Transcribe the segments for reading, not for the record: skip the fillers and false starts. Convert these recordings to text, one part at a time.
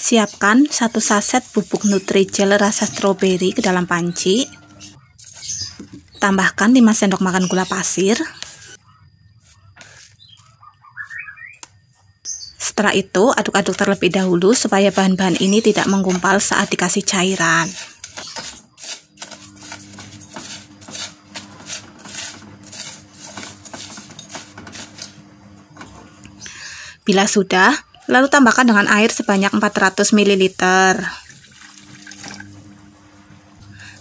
Siapkan 1 saset bubuk Nutrijel rasa stroberi ke dalam panci. Tambahkan 5 sendok makan gula pasir. Setelah itu, aduk-aduk terlebih dahulu supaya bahan-bahan ini tidak menggumpal saat dikasih cairan. Bila sudah, lalu tambahkan dengan air sebanyak 400 ml.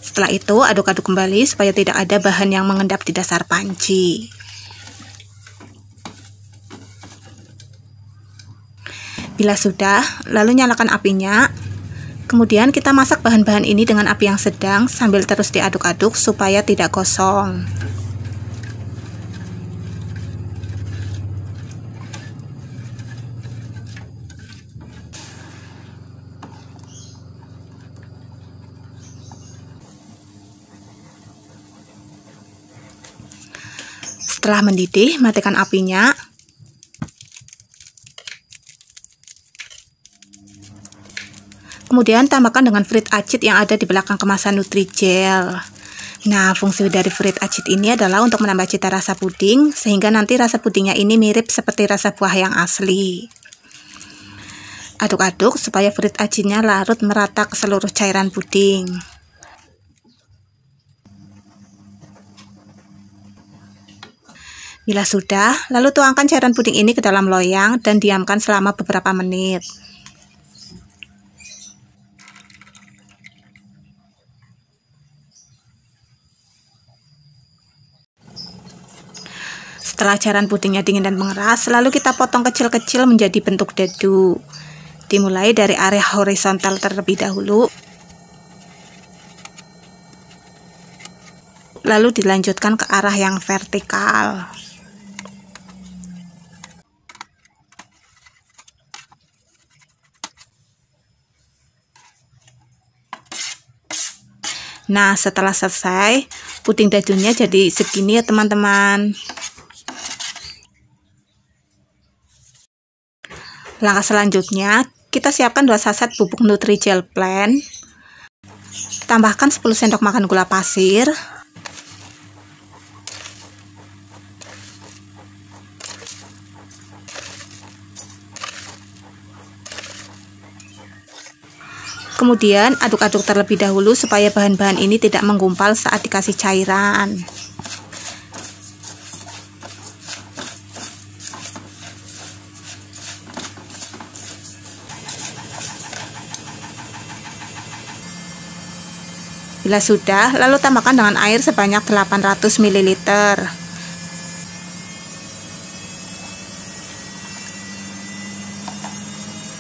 Setelah itu, aduk-aduk kembali supaya tidak ada bahan yang mengendap di dasar panci. Bila sudah, lalu nyalakan apinya. Kemudian kita masak bahan-bahan ini dengan api yang sedang sambil terus diaduk-aduk supaya tidak gosong. Setelah mendidih, matikan apinya. Kemudian tambahkan dengan fruit acid yang ada di belakang kemasan Nutrijel. Nah, fungsi dari fruit acid ini adalah untuk menambah cita rasa puding, sehingga nanti rasa pudingnya ini mirip seperti rasa buah yang asli. Aduk-aduk supaya fruit acidnya larut merata ke seluruh cairan puding. Bila sudah, lalu tuangkan cairan puding ini ke dalam loyang dan diamkan selama beberapa menit. Setelah cairan pudingnya dingin dan mengeras, lalu kita potong kecil-kecil menjadi bentuk dadu. Dimulai dari area horizontal terlebih dahulu, lalu dilanjutkan ke arah yang vertikal. Nah, setelah selesai, puding dadunya jadi segini ya teman-teman. Langkah selanjutnya, kita siapkan 2 saset bubuk Nutrijel plain. Tambahkan 10 sendok makan gula pasir. Kemudian aduk-aduk terlebih dahulu supaya bahan-bahan ini tidak menggumpal saat dikasih cairan. Bila sudah, lalu tambahkan dengan air sebanyak 800 ml.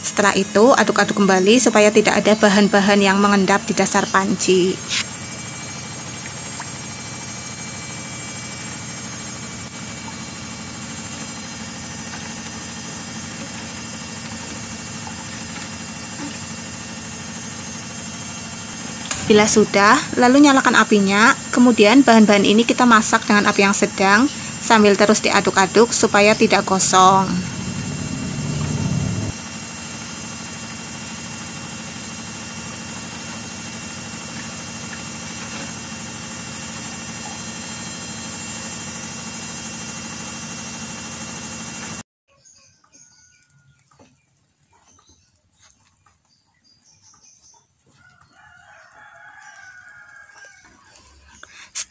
Setelah itu, aduk-aduk kembali supaya tidak ada bahan-bahan yang mengendap di dasar panci. Bila sudah, lalu nyalakan apinya. Kemudian bahan-bahan ini kita masak dengan api yang sedang sambil terus diaduk-aduk supaya tidak gosong.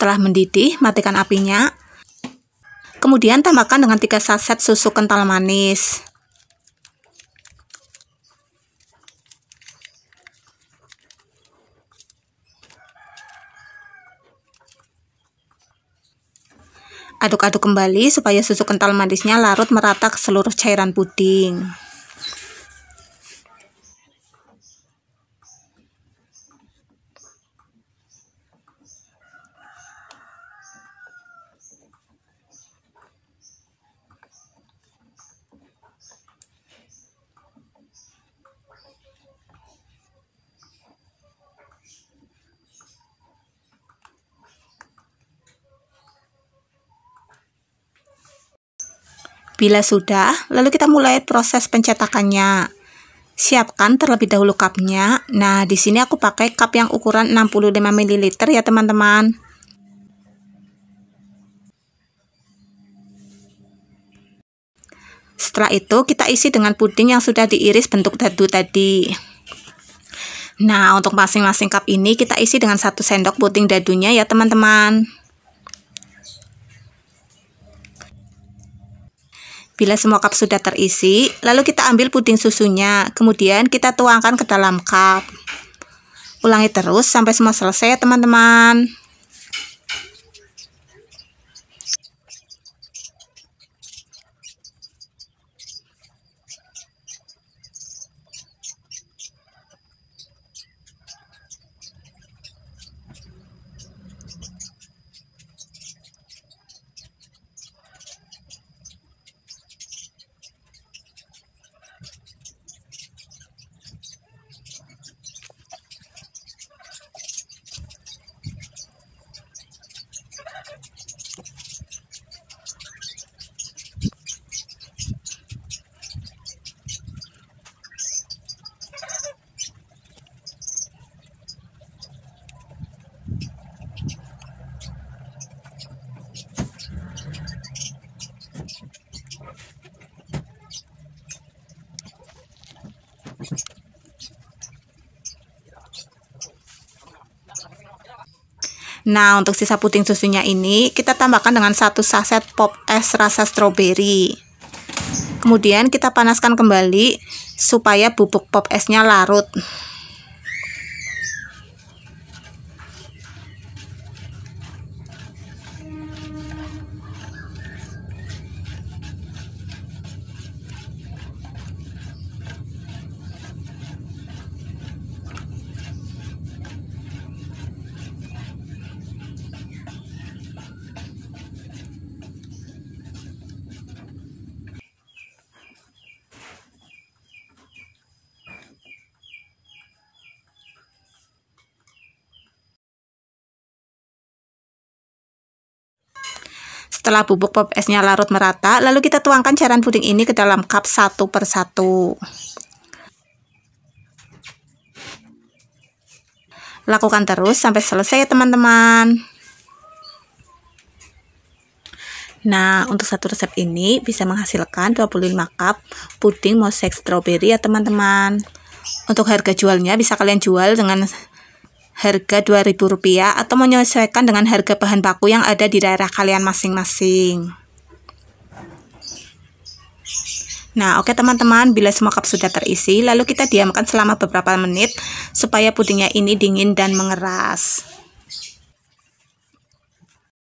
Setelah mendidih, matikan apinya. Kemudian tambahkan dengan 3 saset susu kental manis. Aduk-aduk kembali supaya susu kental manisnya larut merata ke seluruh cairan puding. Bila sudah, lalu kita mulai proses pencetakannya. Siapkan terlebih dahulu cupnya. Nah, di sini aku pakai cup yang ukuran 65 ml ya teman-teman. Setelah itu kita isi dengan puding yang sudah diiris bentuk dadu tadi. Nah, untuk masing-masing cup ini kita isi dengan 1 sendok puding dadunya ya teman-teman. Bila semua cup sudah terisi, lalu kita ambil puding susunya, kemudian kita tuangkan ke dalam cup. Ulangi terus sampai semua selesai ya teman-teman. Nah, untuk sisa puding susunya ini kita tambahkan dengan 1 saset pop es rasa stroberi. Kemudian kita panaskan kembali supaya bubuk pop esnya larut. Setelah bubuk pop esnya larut merata, lalu kita tuangkan cairan puding ini ke dalam cup satu persatu. Lakukan terus sampai selesai ya teman-teman. Nah, untuk satu resep ini bisa menghasilkan 25 cup puding mosaic strawberry ya teman-teman. Untuk harga jualnya bisa kalian jual dengan harga Rp2.000 atau menyesuaikan dengan harga bahan baku yang ada di daerah kalian masing-masing. Nah, oke teman-teman, bila semua cup sudah terisi, lalu kita diamkan selama beberapa menit supaya pudingnya ini dingin dan mengeras.